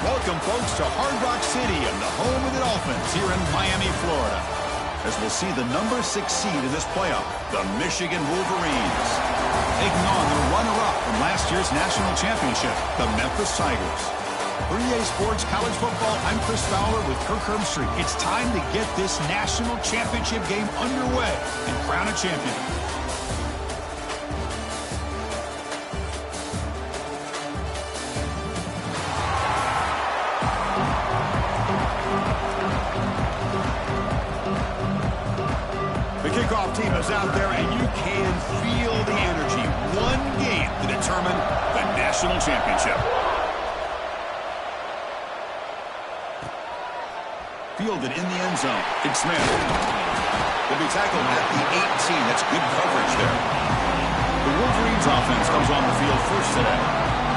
Welcome, folks, to Hard Rock City and the home of the Dolphins here in Miami, Florida, as we'll see the number 6 seed in this playoff, the Michigan Wolverines, taking on the runner-up from last year's national championship, the Memphis Tigers. For EA Sports College Football, I'm Chris Fowler with Kirk Herbstreit. It's time to get this national championship game underway and crown a champion. Kickoff team is out there, and you can feel the energy. One game to determine the national championship. Fielded in the end zone. It's Smith. Will be tackled at the 18. That's good coverage there. The Wolverines offense comes on the field first today.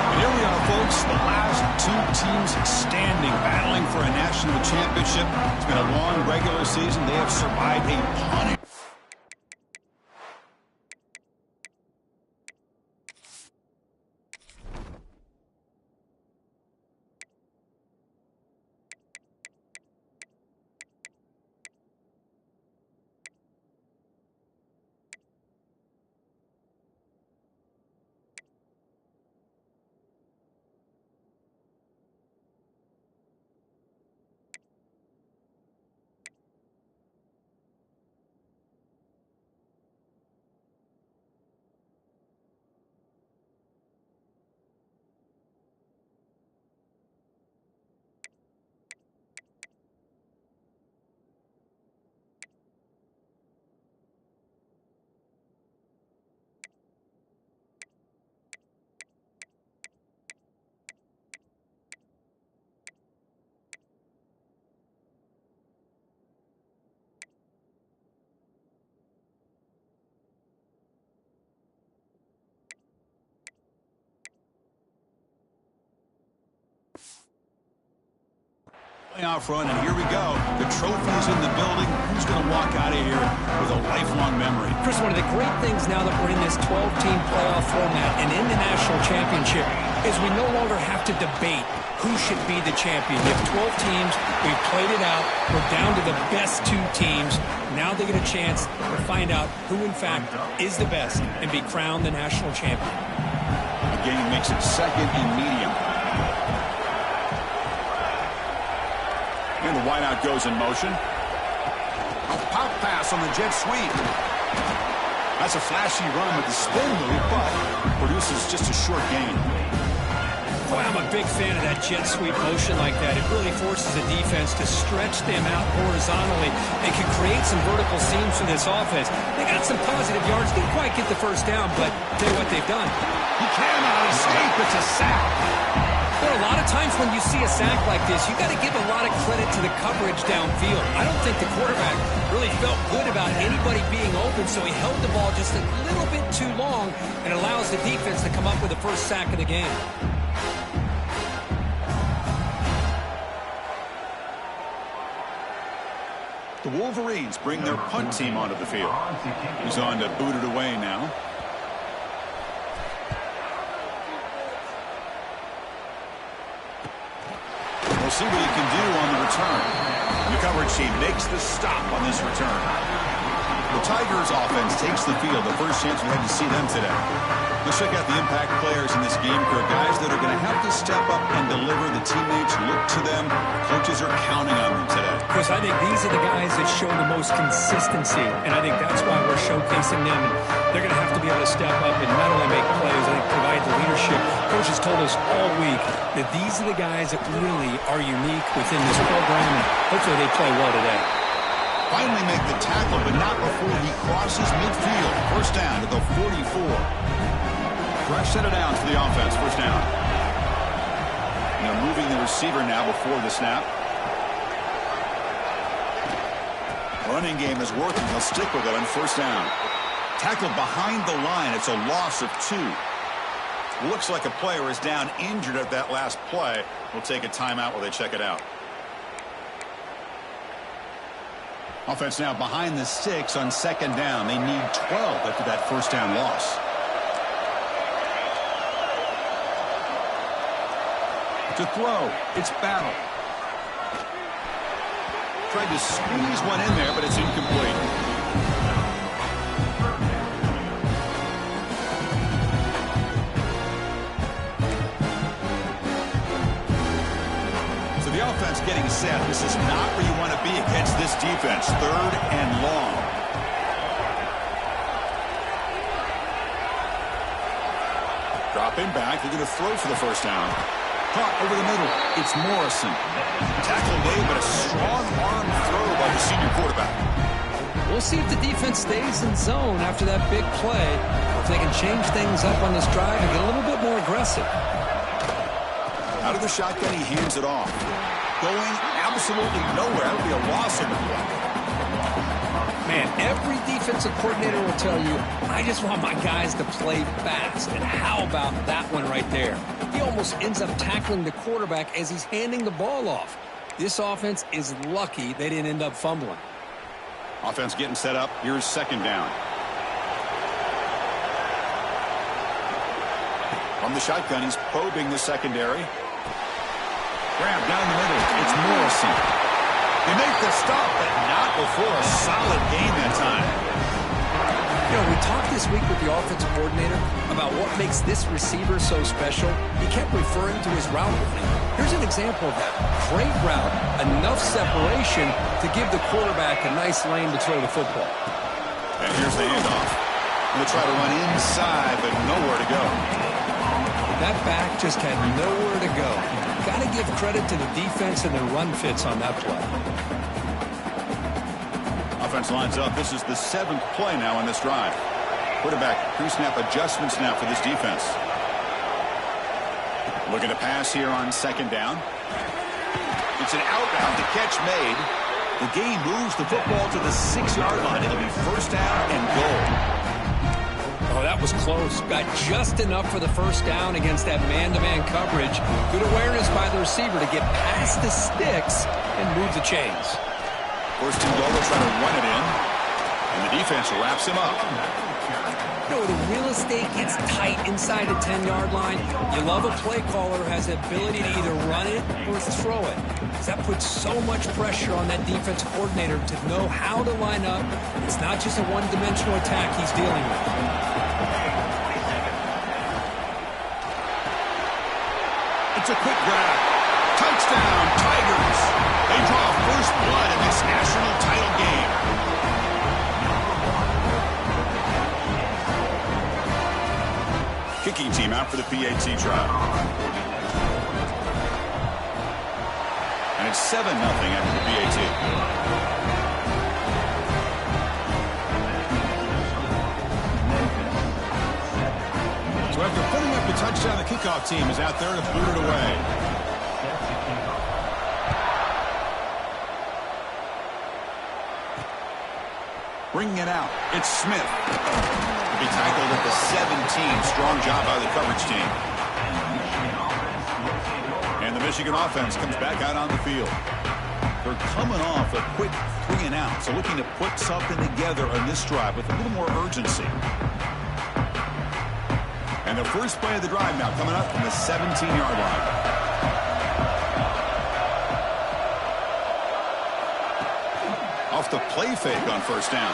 And here we are, folks, the last 2 teams standing, battling for a national championship. It's been a long regular season. They have survived a punishment. Playoff run, and here we go. The trophy's in the building. Who's going to walk out of here with a lifelong memory? Chris, one of the great things now that we're in this 12-team playoff format and in the national championship is we no longer have to debate who should be the champion. You have 12 teams. We've played it out. We're down to the best 2 teams. Now they get a chance to find out who, in fact, is the best and be crowned the national champion. Again, he makes it second and medium. And the wideout goes in motion. A pop pass on the jet sweep. That's a flashy run with the spin move, but produces just a short gain. Boy, I'm a big fan of that jet sweep motion like that. It really forces the defense to stretch them out horizontally and can create some vertical seams for this offense. They got some positive yards. Didn't quite get the first down, but tell you what they've done. He cannot escape. It's a sack. There are a lot of times when you see a sack like this, you got to give a lot of credit to the coverage downfield. I don't think the quarterback really felt good about anybody being open, so he held the ball just a little bit too long and allows the defense to come up with the first sack of the game. The Wolverines bring their punt team onto the field. He's on to boot it away now. We'll see what he can do on the return. The coverage team makes the stop on this return. The Tigers offense takes the field. The first chance we had to see them today. Let's check out the impact players in this game, Kirk. Guys that are going to have to step up and deliver. The teammates look to them. Coaches are counting on them today. Chris, I think these are the guys that show the most consistency, and I think that's why we're showcasing them. And they're going to have to be able to step up and not only make plays, I think provide the leadership. Coach has told us all week that these are the guys that really are unique within this program, and hopefully they play well today. Finally make the tackle, but not before he crosses midfield. First down to the 44. Fresh set of downs for the offense. First down. Now moving the receiver now before the snap. Running game is working. He'll stick with it on first down. Tackled behind the line. It's a loss of 2. Looks like a player is down injured at that last play. We'll take a timeout while they check it out. Offense now behind the 6 on second down. They need 12 after that first down loss. To throw. It's Battle. Tried to squeeze one in there, but it's incomplete. So the offense getting set. This is not where you want to be against this defense. 3rd and long. Dropping back. They're going to throw for the first down. Caught over the middle. It's Morrison. Tackle made, but a strong arm throw by the senior quarterback. We'll see if the defense stays in zone after that big play, or if they can change things up on this drive and get a little bit more aggressive. Out of the shotgun, he hands it off. Going absolutely nowhere. That would be a loss in the play. Man, every defensive coordinator will tell you, I just want my guys to play fast. And how about that one right there? He almost ends up tackling the quarterback as he's handing the ball off. This offense is lucky they didn't end up fumbling. Offense getting set up. Here's 2nd down. From the shotgun, he's probing the secondary. Grab down the middle. It's Morrison. They make the stop, but not before a solid gain that time. You know, we talked this week with the offensive coordinator about what makes this receiver so special. He kept referring to his route running. Here's an example of that. Great route, enough separation to give the quarterback a nice lane to throw the football. And here's the handoff. Going to try to run inside, but nowhere to go. That back just had nowhere to go. Got to give credit to the defense and their run fits on that play. Offense lines up. This is the 7th play now in this drive. Quarterback pre-snap adjustments now for this defense. Looking to pass here on 2nd down. It's an outbound. The catch made. The gain moves the football to the 6-yard line. It'll be 1st down and goal. Oh, that was close. Got just enough for the 1st down against that man-to-man coverage. Good awareness by the receiver to get past the sticks and move the chains. 1st and goal, they'll try to run it in. And the defense wraps him up. You know, the real estate gets tight inside the 10-yard line. You love a play caller who has the ability to either run it or throw it. Because that puts so much pressure on that defensive coordinator to know how to line up. It's not just a one-dimensional attack he's dealing with. It's a quick grab. Touchdown, Tigers. They draw first blood in this national title game. Kicking team out for the PAT try. And it's 7-0 after the PAT. So after putting up the touchdown, the kickoff team is out there to boot it away. Bringing it out, it's Smith. To be tackled at the 17. Strong job by the coverage team. And the Michigan offense comes back out on the field. They're coming off a quick 3 and out, so looking to put something together on this drive with a little more urgency. And the first play of the drive now coming up from the 17-yard line. Off the play fake on 1st down.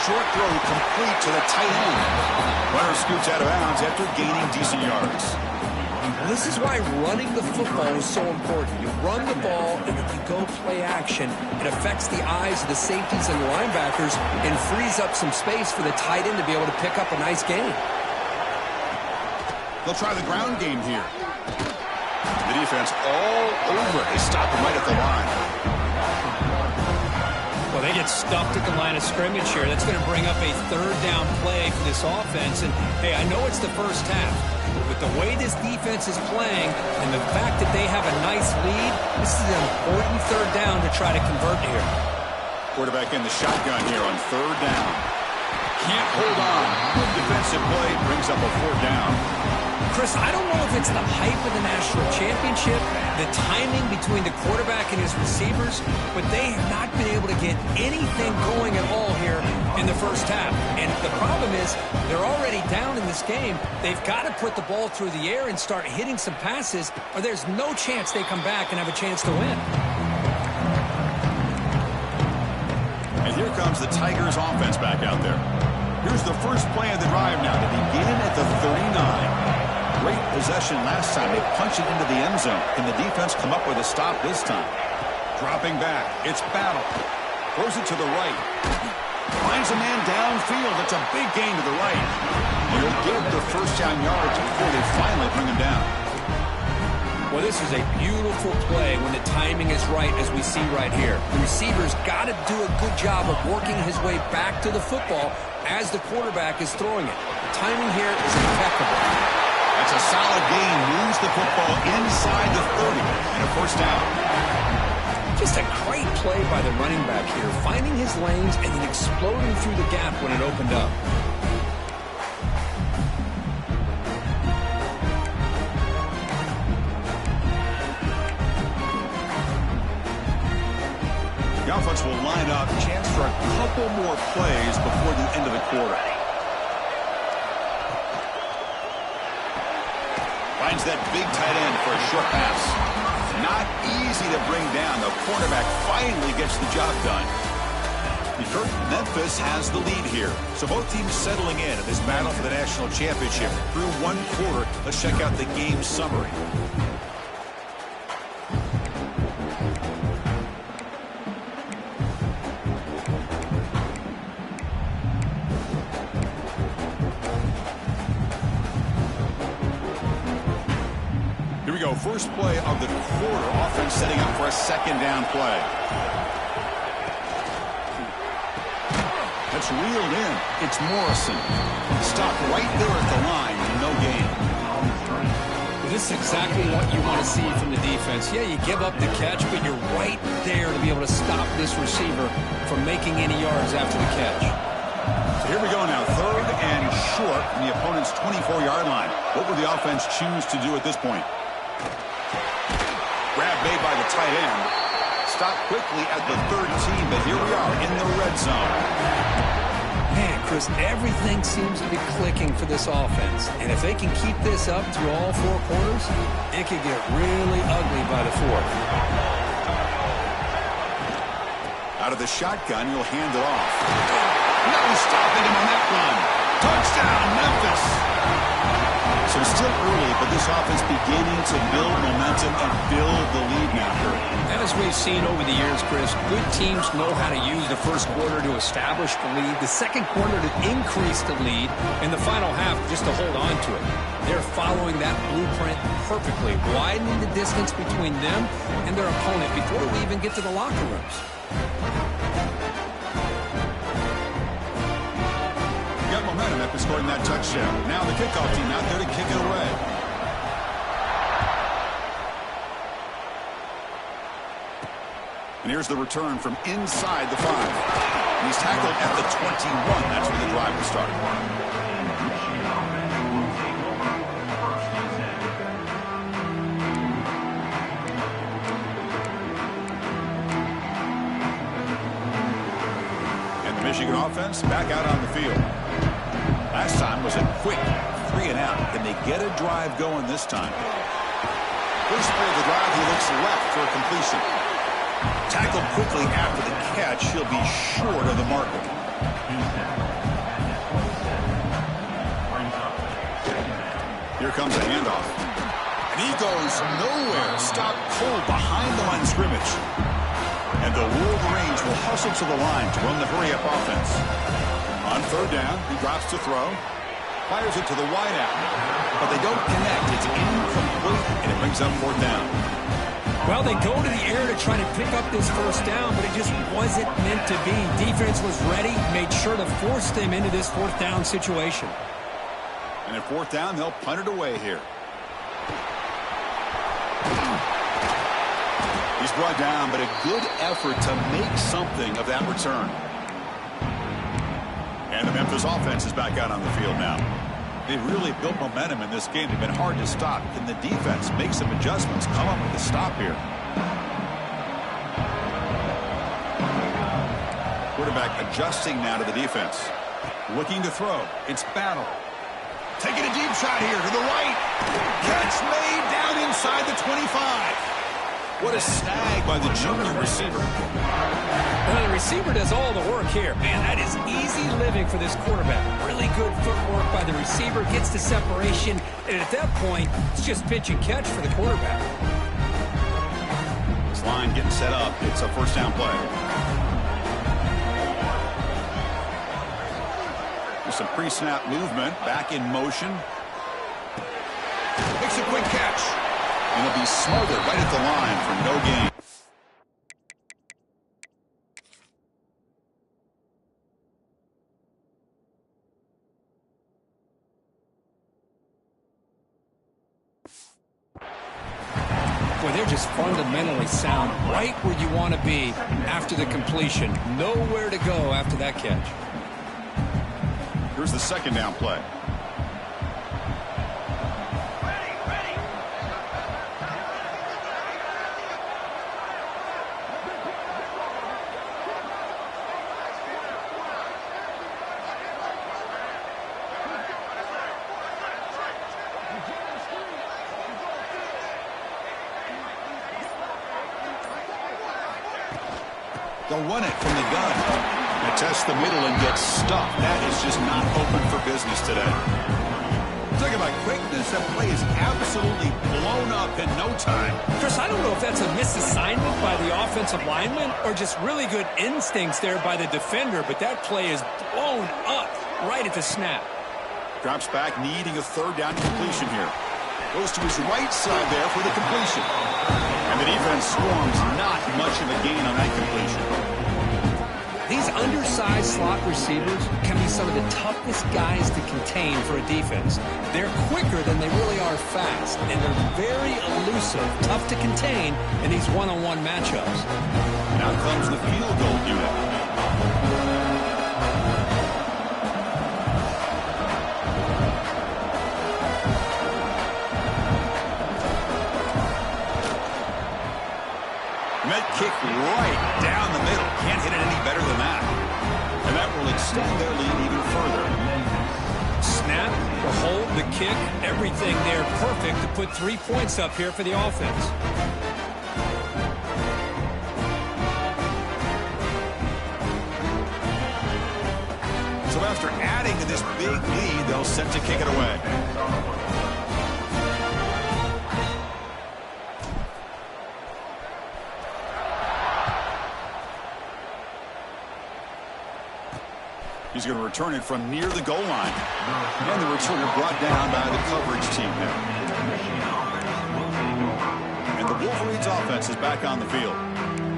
Short throw complete to the tight end. Runner scoots out of bounds after gaining decent yards. Well, this is why running the football is so important. You run the ball, and if you go play action, it affects the eyes of the safeties and the linebackers and frees up some space for the tight end to be able to pick up a nice gain. They'll try the ground game here. The defense all over. They stop him right at the line. Well, they get stuffed at the line of scrimmage here. That's going to bring up a 3rd down play for this offense. And, hey, I know it's the first half, but the way this defense is playing and the fact that they have a nice lead, this is an important 3rd down to try to convert here. Quarterback in the shotgun here on 3rd down. Can't hold on. Good defensive play brings up a 4th down. Chris, I don't know if it's the hype of the national championship, the timing between the quarterback and his receivers, but they have not been able to get anything going at all here in the first half. And the problem is they're already down in this game. They've got to put the ball through the air and start hitting some passes, or there's no chance they come back and have a chance to win. And here comes the Tigers offense back out there. Here's the first play of the drive now to begin at the 39. Great possession last time. They punch it into the end zone. Can the defense come up with a stop this time? Dropping back. It's Battle. Throws it to the right. Finds a man downfield. It's a big gain to the right. And he'll give the first down yards before they finally bring him down. Well, this is a beautiful play when the timing is right, as we see right here. The receiver's got to do a good job of working his way back to the football as the quarterback is throwing it. The timing here is impeccable. That's a solid gain. Moves the football inside the 30 and a first down. Just a great play by the running back here, finding his lanes and then exploding through the gap when it opened up. The offense will line up. Chance for a couple more plays before the end of the quarter. Finds that big tight end for a short pass. Not easy to bring down. The cornerback finally gets the job done. Memphis has the lead here. So both teams settling in this battle for the national championship. Through one quarter, let's check out the game summary. First play of the quarter. Offense setting up for a second down play. That's reeled in. It's Morrison. Stopped right there at the line. No gain. This is exactly what you want to see from the defense. Yeah, you give up the catch, but you're right there to be able to stop this receiver from making any yards after the catch. So here we go now. Third and short from the opponent's 24-yard line. What will the offense choose to do at this point? Grab made by the tight end. Stopped quickly at the 13, but here we are in the red zone. Man, Chris, everything seems to be clicking for this offense. And if they can keep this up through all four quarters, it could get really ugly by the fourth. Out of the shotgun, he'll hand it off. No stopping him on that run. Touchdown, Memphis. So it's still early, but this offense beginning to build momentum and build the lead now. As we've seen over the years, Chris, good teams know how to use the first quarter to establish the lead, the second quarter to increase the lead, and the final half just to hold on to it. They're following that blueprint perfectly, widening the distance between them and their opponent before we even get to the locker rooms. Momentum after scoring that touchdown. Now the kickoff team out there to kick it away. And here's the return from inside the 5. And he's tackled at the 21. That's where the drive will start. And the Michigan offense back out on the field. Last time was a quick 3 and out. Can they get a drive going this time? First play of the drive, he looks left for a completion. Tackled quickly after the catch. He'll be short of the marker. Here comes a handoff. And he goes nowhere. Stopped cold behind the line of scrimmage. And the Wolverines will hustle to the line to run the hurry-up offense. On third down, he drops to throw. Fires it to the wideout. But they don't connect. It's incomplete, and it brings up fourth down. Well, they go to the air to try to pick up this first down, but it just wasn't meant to be. Defense was ready, made sure to force them into this fourth down situation. And at fourth down, they'll punt it away here. He's brought down, but a good effort to make something of that return. And the Memphis offense is back out on the field now. They've really built momentum in this game. They've been hard to stop. Can the defense make some adjustments, come up with a stop here? Quarterback adjusting now to the defense. Looking to throw. It's Battle. Taking a deep shot here to the right. Catch made down inside the 25. What a snag by the junior receiver. Well, the receiver does all the work here. Man, that is easy living for this quarterback. Really good footwork by the receiver. Gets the separation. And at that point, it's just pitch and catch for the quarterback. This line getting set up. It's a first down play. There's some pre-snap movement. Back in motion. Makes a quick catch. And he'll be smothered right at the line for no gain. Boy, they're just fundamentally sound right where you want to be after the completion. Nowhere to go after that catch. Here's the second down play. They'll run it from the gun. They test the middle and get stuffed. That is just not open for business today. Talk about quickness. That play is absolutely blown up in no time. Chris, I don't know if that's a misassignment by the offensive lineman or just really good instincts there by the defender, but that play is blown up right at the snap. Drops back, needing a third down completion here. Goes to his right side there for the completion. And the defense swarms not much of a gain on that completion. These undersized slot receivers can be some of the toughest guys to contain for a defense. They're quicker than they really are fast, and they're very elusive, tough to contain in these one-on-one matchups. Now comes the field goal unit. Kick right down the middle. Can't hit it any better than that. And that will extend their lead even further. Snap, the hold, the kick, everything there perfect to put 3 points up here for the offense. So after adding to this big lead, they'll set to kick it away. He's going to return it from near the goal line. And the returner brought down by the coverage team now. And the Wolverines offense is back on the field.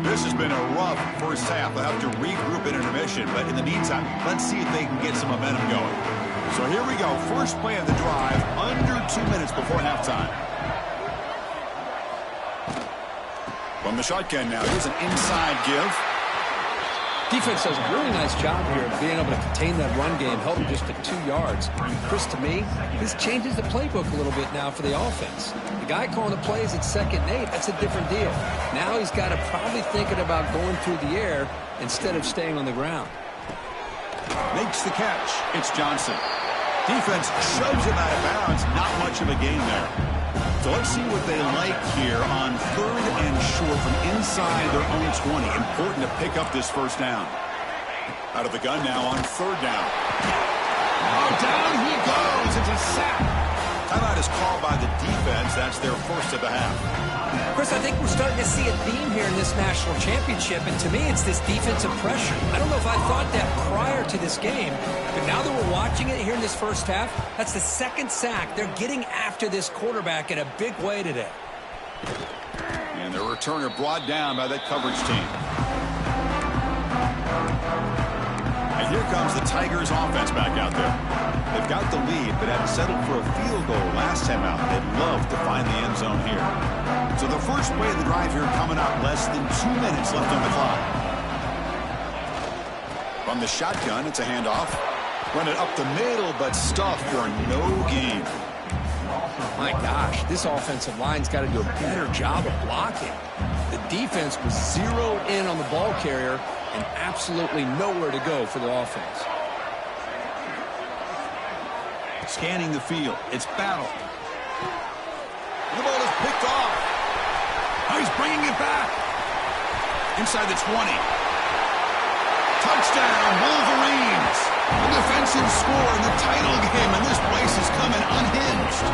This has been a rough first half. They'll have to regroup in intermission. But in the meantime, let's see if they can get some momentum going. So here we go. First play of the drive, under 2 minutes before halftime. From the shotgun now, here's an inside give. Defense does a really nice job here of being able to contain that run game, held him just to 2 yards. Chris, to me, this changes the playbook a little bit now for the offense. The guy calling the plays at 2nd and 8, that's a different deal. Now he's got to probably thinking about going through the air instead of staying on the ground. Makes the catch. It's Johnson. Defense shoves him out of bounds. Not much of a gain there. So let's see what they like here on 3rd and short from inside their own 20. Important to pick up this first down. Out of the gun now on 3rd down. Oh, down he goes. It's a sack. Timeout is called by the defense. That's their first of the half. Chris, I think we're starting to see a theme here in this national championship, and to me it's this defensive pressure. I don't know if I thought that prior to this game, but now that we're watching it here in this first half, that's the 2nd sack. They're getting after this quarterback in a big way today. And the returner brought down by that coverage team. And here comes the Tigers offense back out there. They've got the lead, but had settled for a field goal last time out. They'd love to find the end zone here. So the first play of the drive here coming up, less than 2 minutes left on the clock. From the shotgun, it's a handoff. Run it up the middle, but stuffed for no gain. My gosh, this offensive line's got to do a better job of blocking. The defense was zeroed in on the ball carrier and absolutely nowhere to go for the offense. Scanning the field. It's Battle. The ball is picked off. Oh, he's bringing it back. Inside the 20. Touchdown, Wolverines. A defensive score in the title game, and this place is coming unhinged.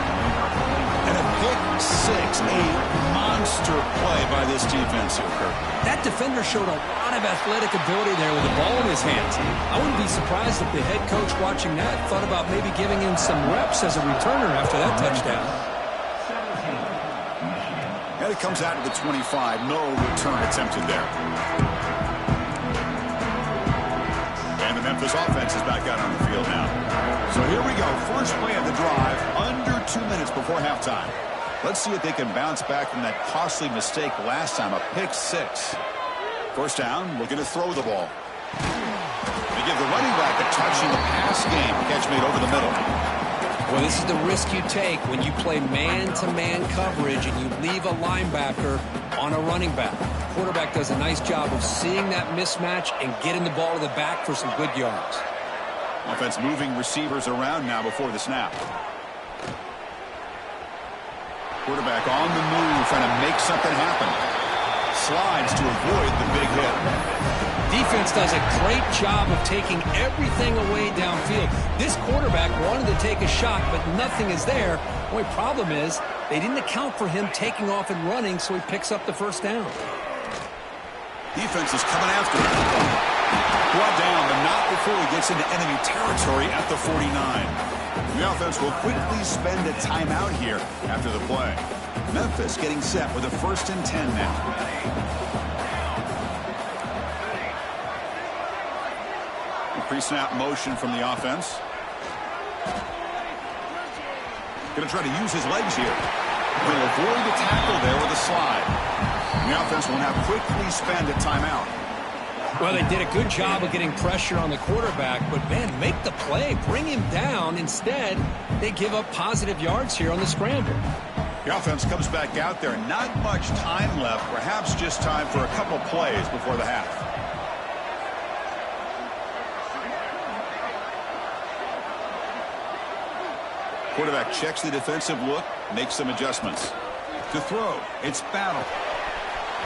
And a pick six, a monster play by this defense here, Kirk. That defender showed a lot of athletic ability there with the ball in his hands. I wouldn't be surprised if the head coach watching that thought about maybe giving him some reps as a returner after that touchdown. And it comes out to the 25. No return attempted there. And the Memphis offense is back out on the field now. So here we go. First play of the drive, under 2 minutes before halftime. Let's see if they can bounce back from that costly mistake last time, a pick six. First down, looking to throw the ball. They give the running back a touch in the pass game. Catch made over the middle. Well, this is the risk you take when you play man-to-man coverage and you leave a linebacker on a running back. The quarterback does a nice job of seeing that mismatch and getting the ball to the back for some good yards. Offense moving receivers around now before the snap. Quarterback on the move, trying to make something happen. Slides to avoid the big hit. Defense does a great job of taking everything away downfield. This quarterback wanted to take a shot, but nothing is there. The only problem is they didn't account for him taking off and running, so he picks up the first down. Defense is coming after him. Brought down, but not before he gets into enemy territory at the 49. The offense will quickly spend a timeout here after the play. Memphis getting set with a 1st and 10 now. Pre-snap motion from the offense. Going to try to use his legs here. Going to avoid the tackle there with a slide. And the offense will now quickly spend a timeout. Well, they did a good job of getting pressure on the quarterback, but, man, make the play. Bring him down. Instead, they give up positive yards here on the scramble. The offense comes back out there. Not much time left. Perhaps just time for a couple plays before the half. Quarterback checks the defensive look, makes some adjustments. To throw, it's Battle.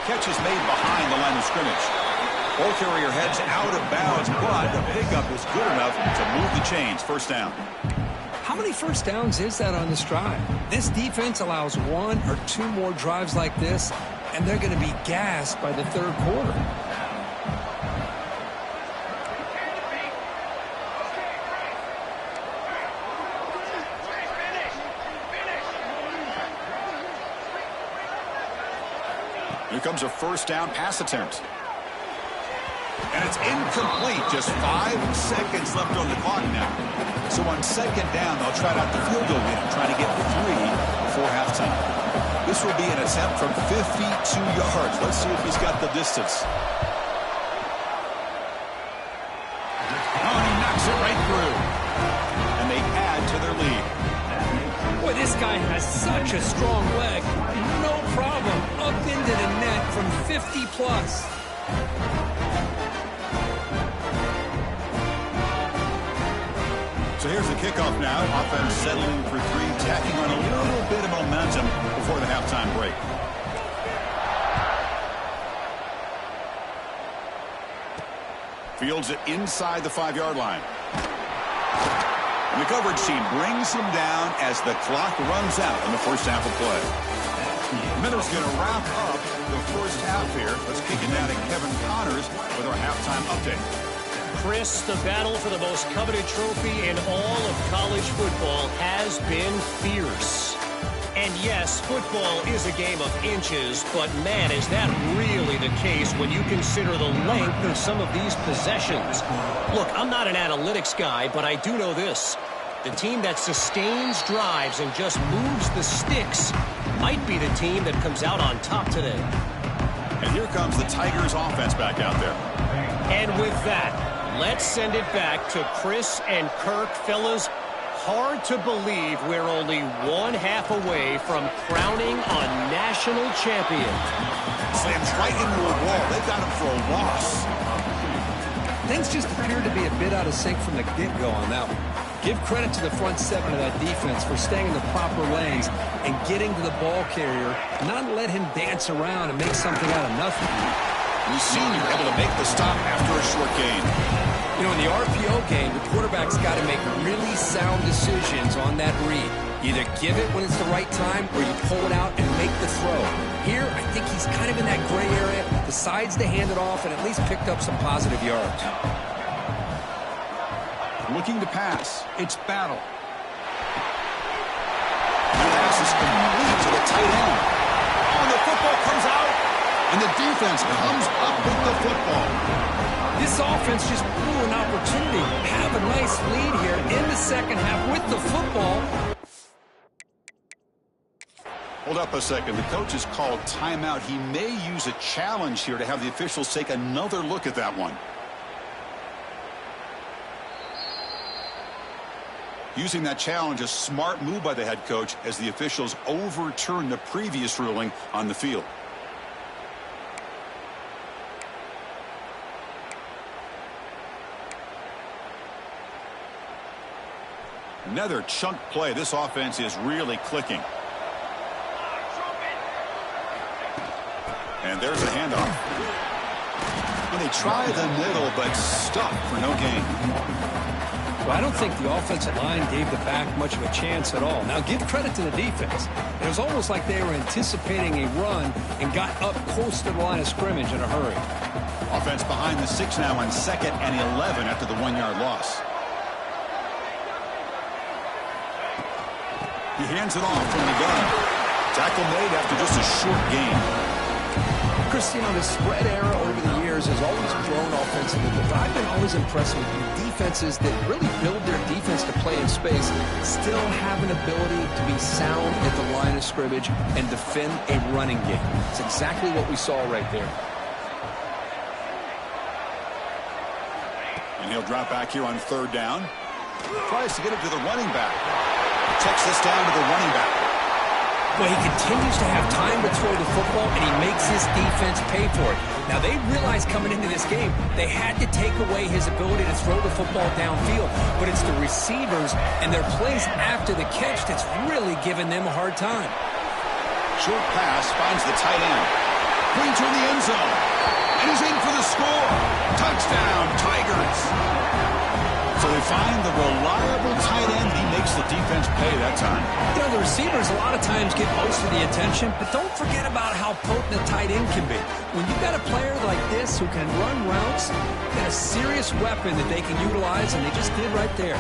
Catch is made behind the line of scrimmage. Ball carrier heads out of bounds, but the pickup is good enough to move the chains. First down. How many first downs is that on this drive? This defense allows 1 or 2 more drives like this, and they're going to be gassed by the third quarter. Here comes a first down pass attempt. And it's incomplete. Just 5 seconds left on the clock now. So on second down, they'll try out the field goal unit, trying to get 3 before halftime. This will be an attempt from 52 yards. Let's see if he's got the distance. Oh, and he knocks it right through. And they add to their lead. Boy, this guy has such a strong leg. No problem. Up into the net from 50 plus. So here's the kickoff now. Offense settling for 3, tacking on a little bit of momentum before the halftime break. Fields it inside the 5-yard line. And the coverage team brings him down as the clock runs out in the first half of play. Miller's going to wrap up the first half here. Let's kick it down to Kevin Connors with our halftime update. Chris, the battle for the most coveted trophy in all of college football has been fierce. And yes, football is a game of inches, but man, is that really the case when you consider the length of some of these possessions. Look, I'm not an analytics guy, but I do know this. The team that sustains drives and just moves the sticks might be the team that comes out on top today. And here comes the Tigers offense back out there. And with that, Let's send it back to Chris and Kirk. Fellas, hard to believe we're only one half away from crowning a national champion. Slams right into a wall. They've got him for a loss. Things just appeared to be a bit out of sync from the get-go on that one. Give credit to the front seven of that defense for staying in the proper lanes and getting to the ball carrier, not let him dance around and make something out of nothing. The senior able to make the stop after a short gain. You know, in the RPO game, the quarterback's got to make really sound decisions on that read. Either give it when it's the right time or you pull it out and make the throw. Here, I think he's kind of in that gray area, decides to hand it off and at least picked up some positive yards. Looking to pass. It's Battle. The pass is complete to the tight end. Oh, and the football comes out. And the defense comes up with the football. This offense just blew an opportunity. Have a nice lead here in the second half with the football. Hold up a second. The coach has called timeout. He may use a challenge here to have the officials take another look at that one. Using that challenge, a smart move by the head coach as the officials overturn the previous ruling on the field. Another chunk play. This offense is really clicking. And there's a handoff. And they try the middle, but stuck for no gain. Well, I don't think the offensive line gave the back much of a chance at all. Now, give credit to the defense. It was almost like they were anticipating a run and got up close to the line of scrimmage in a hurry. Offense behind the 6 now on 2nd and 11 after the 1-yard loss. He hands it off from the gun. Tackle made after just a short gain. Chris, you know, the spread era over the years has always grown offensively, but I've been always impressed with defenses that really build their defense to play in space, still have an ability to be sound at the line of scrimmage and defend a running game. It's exactly what we saw right there. And he'll drop back here on 3rd down. Tries to get it to the running back. Checks this down to the running back. Well, he continues to have time to throw the football, and he makes his defense pay for it. Now, they realized coming into this game they had to take away his ability to throw the football downfield, but it's the receivers and their plays after the catch that's really giving them a hard time. Short pass finds the tight end. Brings her in the end zone. And he's in for the score. Touchdown, Tigers. So they find the reliable tight end. He makes the defense pay that time. You know, the receivers a lot of times get most of the attention, but don't forget about how potent a tight end can be. When you've got a player like this who can run routes, you've got a serious weapon that they can utilize, and they just did right there.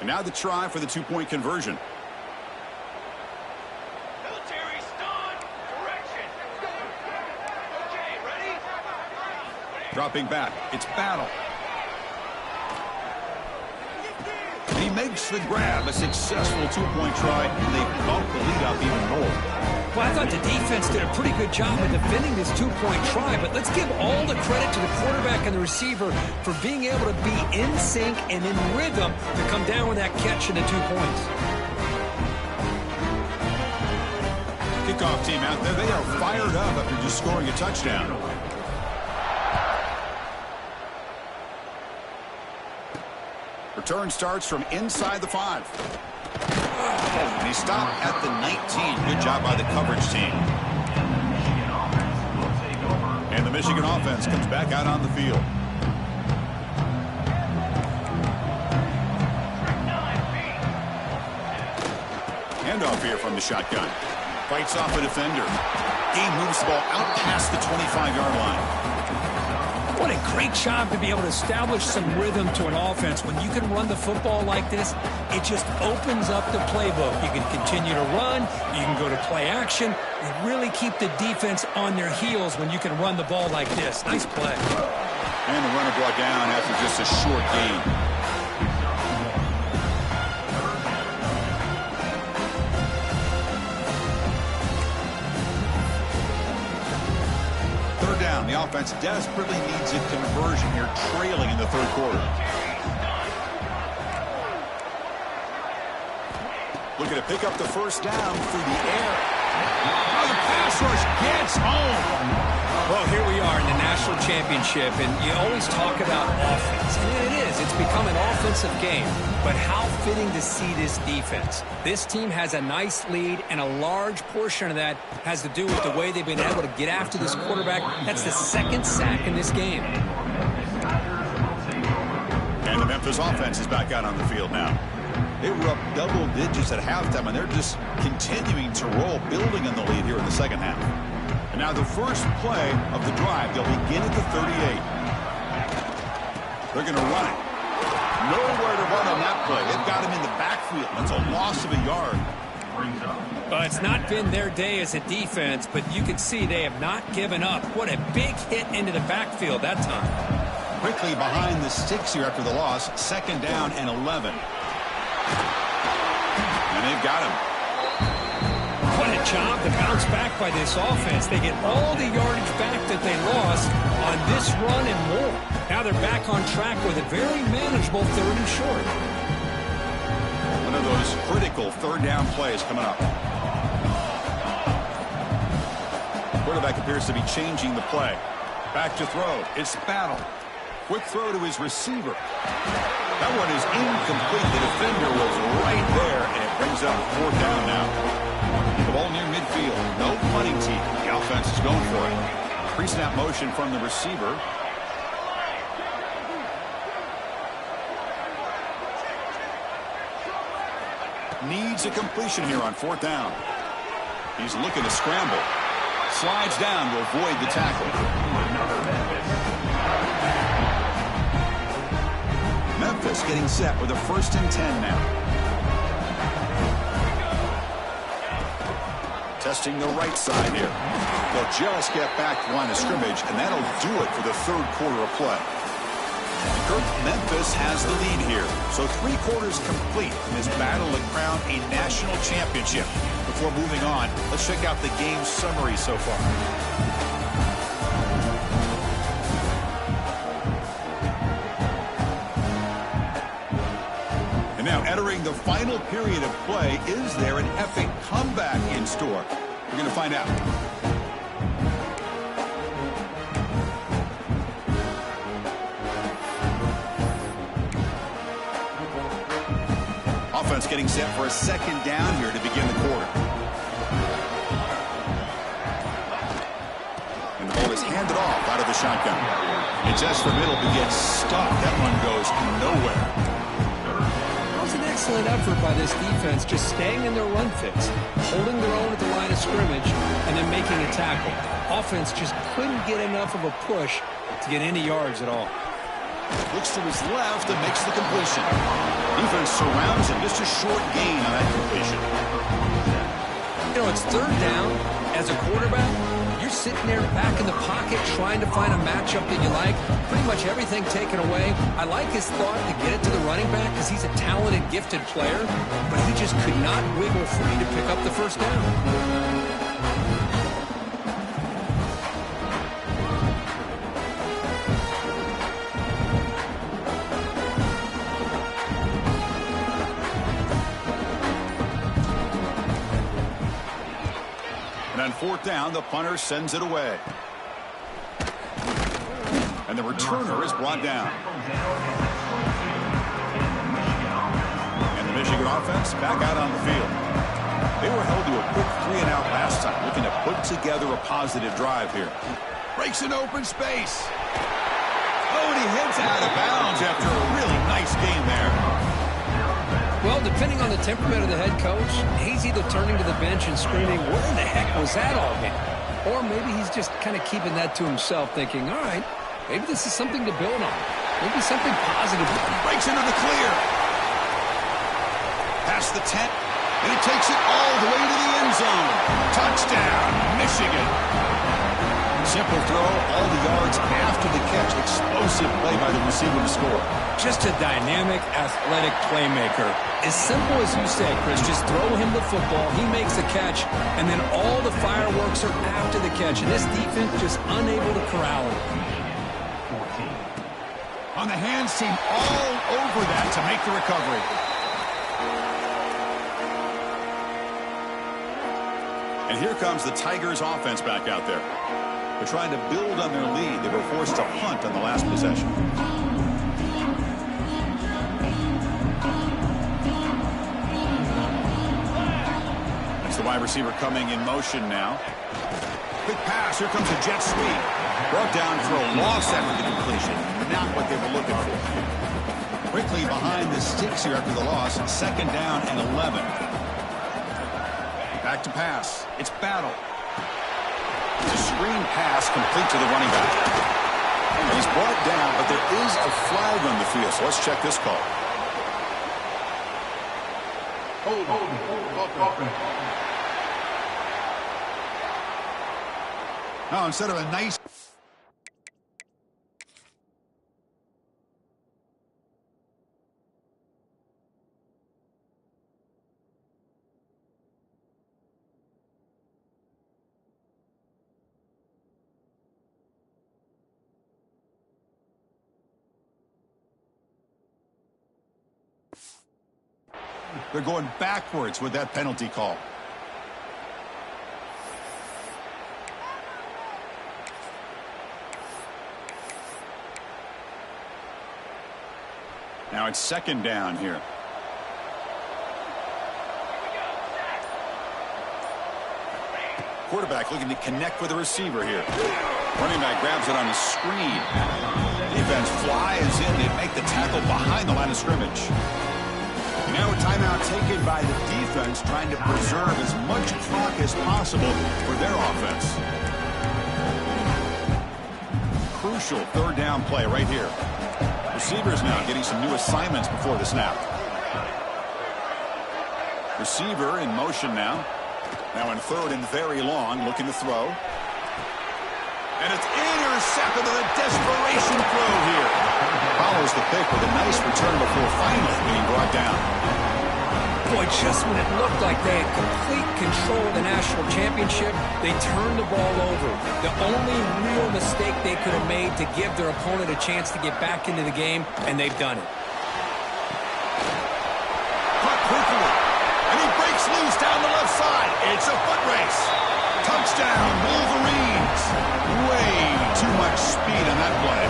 And now the try for the 2-point conversion. Military stun. Correction. Okay, ready? Dropping back. It's Battle. And he makes the grab. A successful 2-point try. And they bump the lead up even more. Well, I thought the defense did a pretty good job of defending this 2-point try, but let's give all the credit to the quarterback and the receiver for being able to be in sync and in rhythm to come down with that catch and the 2 points. Kickoff team out there. They are fired up after just scoring a touchdown. Return starts from inside the 5. And he stopped at the 19. Good job by the coverage team. And the Michigan offense comes back out on the field. Handoff here from the shotgun. Fights off a defender. He moves the ball out past the 25-yard line. What a great job to be able to establish some rhythm to an offense. When you can run the football like this, it just opens up the playbook. You can continue to run. You can go to play action. And really keep the defense on their heels when you can run the ball like this. Nice play. And the runner brought down after just a short gain. offense desperately needs a conversion here, trailing in the third quarter. Looking to pick up the first down through the air. Oh, the pass rush gets home. Well, here we are in the national championship, and you always talk about offense. And it is. It's become an offensive game. But how fitting to see this defense. This team has a nice lead, and a large portion of that has to do with the way they've been able to get after this quarterback. That's the second sack in this game. And the Memphis offense is back out on the field now. They were up double digits at halftime, and they're just continuing to roll, building on the lead here in the second half. And now the first play of the drive, they'll begin at the 38. They're going to run it. Nowhere to run on that play. They've got him in the backfield. That's a loss of a yard. Well, it's not been their day as a defense, but you can see they have not given up. What a big hit into the backfield that time. Quickly behind the sticks here after the loss. Second down and 11. And they've got him. What a job to bounce back by this offense. They get all the yardage back that they lost on this run and more. Now they're back on track with a very manageable 3rd and short. One of those critical third down plays coming up. Quarterback appears to be changing the play. Back to throw. It's Battle. Quick throw to his receiver. That one is incomplete. The defender was right there, and it brings up 4th down now. The ball near midfield. No punting team. The offense is going for it. Pre-snap motion from the receiver. Needs a completion here on 4th down. He's looking to scramble. Slides down to avoid the tackle. Memphis getting set with a 1st and 10 now. Testing the right side here. They'll just get back to line of scrimmage, and that'll do it for the 3rd quarter of play. Memphis has the lead here. So 3 quarters complete in this battle to crown a national championship. Before moving on, let's check out the game summary so far. And now entering the final period of play, is there an epic comeback in store? We're going to find out. Offense getting set for a 2nd down here to begin the quarter. And the ball is handed off out of the shotgun. It's S for middle, but gets stopped. That one goes nowhere. That was an excellent effort by this defense, just staying in their run fix, holding their own at the line of scrimmage, and then making a tackle. Offense just couldn't get enough of a push to get any yards at all. Looks to his left and makes the completion. Defense surrounds him. Just a short gain on that completion. You know, it's 3rd down. As a quarterback, you're sitting there back in the pocket trying to find a matchup that you like. Pretty much everything taken away. I like his thought to get it to the running back because he's a talented, gifted player, but he just could not wiggle free to pick up the 1st down. On 4th down, the punter sends it away. And the returner is brought down. And the Michigan offense back out on the field. They were held to a quick 3-and-out last time, looking to put together a positive drive here. Breaks an open space. Oh, and he heads out of bounds after a really nice game there. Well, depending on the temperament of the head coach, he's either turning to the bench and screaming, "Where the heck was that all game?" Or maybe he's just kind of keeping that to himself, thinking, all right, maybe this is something to build on. Maybe something positive. Breaks into the clear. Past the 10, and he takes it all the way to the end zone. Touchdown, Michigan. Simple throw, all the yards after the catch. Explosive impressive play by the receiver to score. Just a dynamic, athletic playmaker. As simple as you say, Chris, just throw him the football, he makes the catch, and then all the fireworks are after the catch. And this defense just unable to corral him. On the hands team, all over that to make the recovery. And here comes the Tigers offense back out there. They're trying to build on their lead. They were forced to punt on the last possession. That's the wide receiver coming in motion now. Quick pass. Here comes a jet sweep. Brought down for a loss after the completion. Not what they were looking for. Quickly behind the sticks here after the loss. 2nd down and 11. Back to pass. It's Battle. It's a screen pass complete to the running back. And he's brought down, but there is a flag on the field. So let's check this call. Now, instead of a nice... They're going backwards with that penalty call. Now it's 2nd down here. Quarterback looking to connect with the receiver here. Running back grabs it on the screen. Defense flies in. They make the tackle behind the line of scrimmage. Now a timeout taken by the defense, trying to preserve as much clock as possible for their offense. Crucial 3rd down play right here. Receivers now getting some new assignments before the snap. Receiver in motion now. Now in 3rd and very long, looking to throw. And it's intercepted with a desperation throw here. Follows the pick with a nice return before finally being brought down. Boy, just when it looked like they had complete control of the national championship, they turned the ball over. The only real mistake they could have made to give their opponent a chance to get back into the game, and they've done it. Cut quickly, and he breaks loose down the left side. It's a foot race. Touchdown, Wolverines. Way too much speed on that play.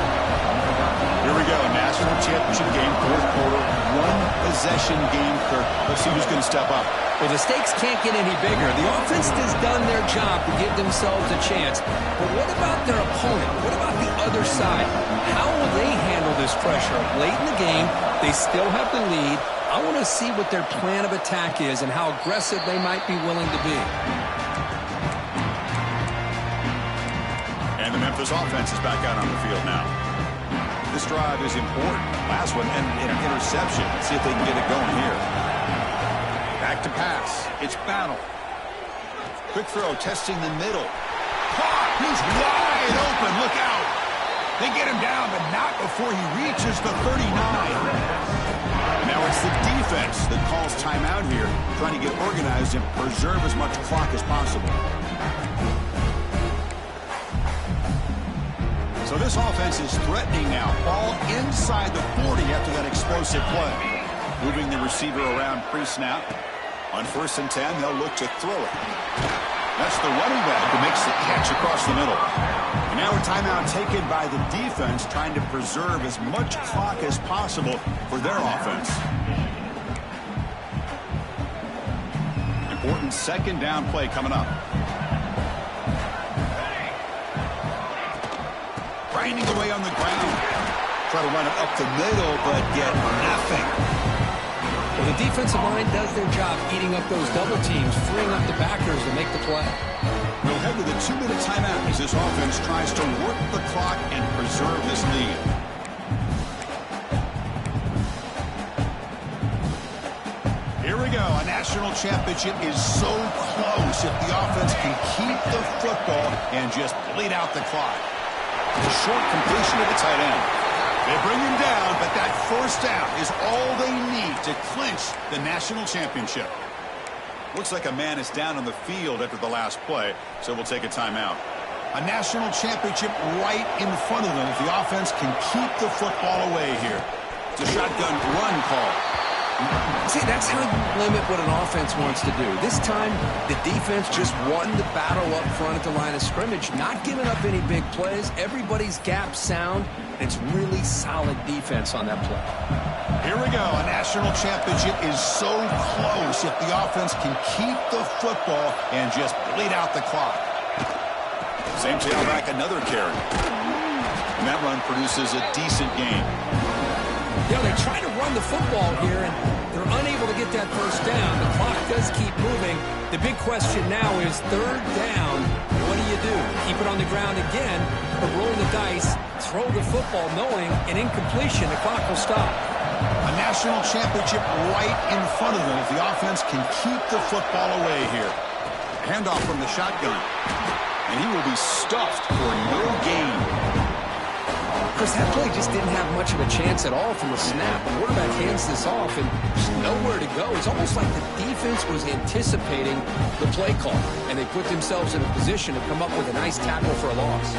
Here we go, national championship game, 4th quarter, 1-possession game. Kirk. Let's see who's going to step up. Well, the stakes can't get any bigger. The offense has done their job to give themselves a chance. But what about their opponent? What about the other side? How will they handle this pressure? Late in the game, they still have the lead. I want to see what their plan of attack is and how aggressive they might be willing to be. And the Memphis offense is back out on the field now. This drive is important. Last one and an interception. Let's see if they can get it going here. Back to pass. It's Battle. Quick throw, testing the middle. Caught! He's wide open. Look out. They get him down, but not before he reaches the 39. Now it's the defense that calls timeout here, trying to get organized and preserve as much clock as possible. So this offense is threatening now. Ball inside the 40 after that explosive play. Moving the receiver around pre-snap. On 1st and 10, they'll look to throw it. That's the running back who makes the catch across the middle. And now a timeout taken by the defense, trying to preserve as much clock as possible for their offense. Important 2nd down play coming up. Grinding away on the ground. Try to run it up the middle, but get nothing. Well, the defensive line does their job eating up those double teams, freeing up the backers to make the play. We'll head to the 2-minute timeout as this offense tries to work the clock and preserve this lead. Here we go. A national championship is so close if the offense can keep the football and just bleed out the clock. It's a short completion to the tight end. They bring him down, but that first down is all they need to clinch the national championship. Looks like a man is down on the field after the last play, so we'll take a timeout. A national championship right in front of them if the offense can keep the football away here. It's a shotgun run call. See, that's how you limit what an offense wants to do. This time, the defense just won the battle up front at the line of scrimmage, not giving up any big plays. Everybody's gap sound. It's really solid defense on that play. Here we go. A national championship is so close if the offense can keep the football and just bleed out the clock. Same tailback, another carry. And that run produces a decent gain. Yeah, they try to run the football here, and they're unable to get that first down. The clock does keep moving. The big question now is third down. What do? Keep it on the ground again, or roll the dice, throw the football knowing an incompletion, the clock will stop. A national championship right in front of them if the offense can keep the football away here. Handoff from the shotgun. And he will be stuffed for no gain. Chris, that play just didn't have much of a chance at all from the snap. The quarterback hands this off and there's nowhere to go. It's almost like the defense was anticipating the play call, and they put themselves in a position to come up with a nice tackle for a loss.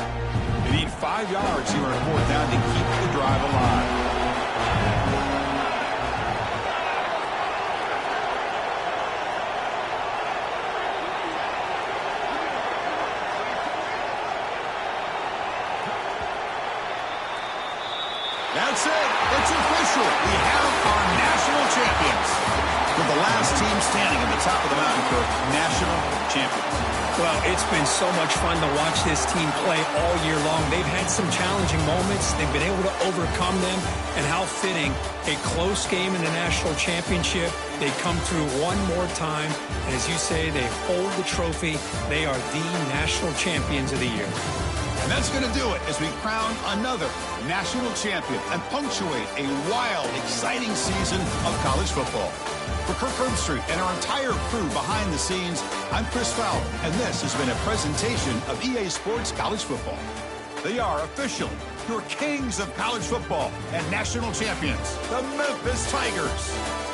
They need 5 yards here on fourth down to keep the drive alive. That's it. It's official. We have our national champions. With the last team standing at the top of the mountain, Kirk, national champions. Well, it's been so much fun to watch this team play all year long. They've had some challenging moments. They've been able to overcome them. And how fitting, a close game in the national championship. They come through one more time. And as you say, they hold the trophy. They are the national champions of the year. And that's going to do it as we crown another national champion and punctuate a wild, exciting season of college football. For Kirk Herbstreit and our entire crew behind the scenes, I'm Chris Fowler, and this has been a presentation of EA Sports College Football. They are officially your kings of college football and national champions, the Memphis Tigers.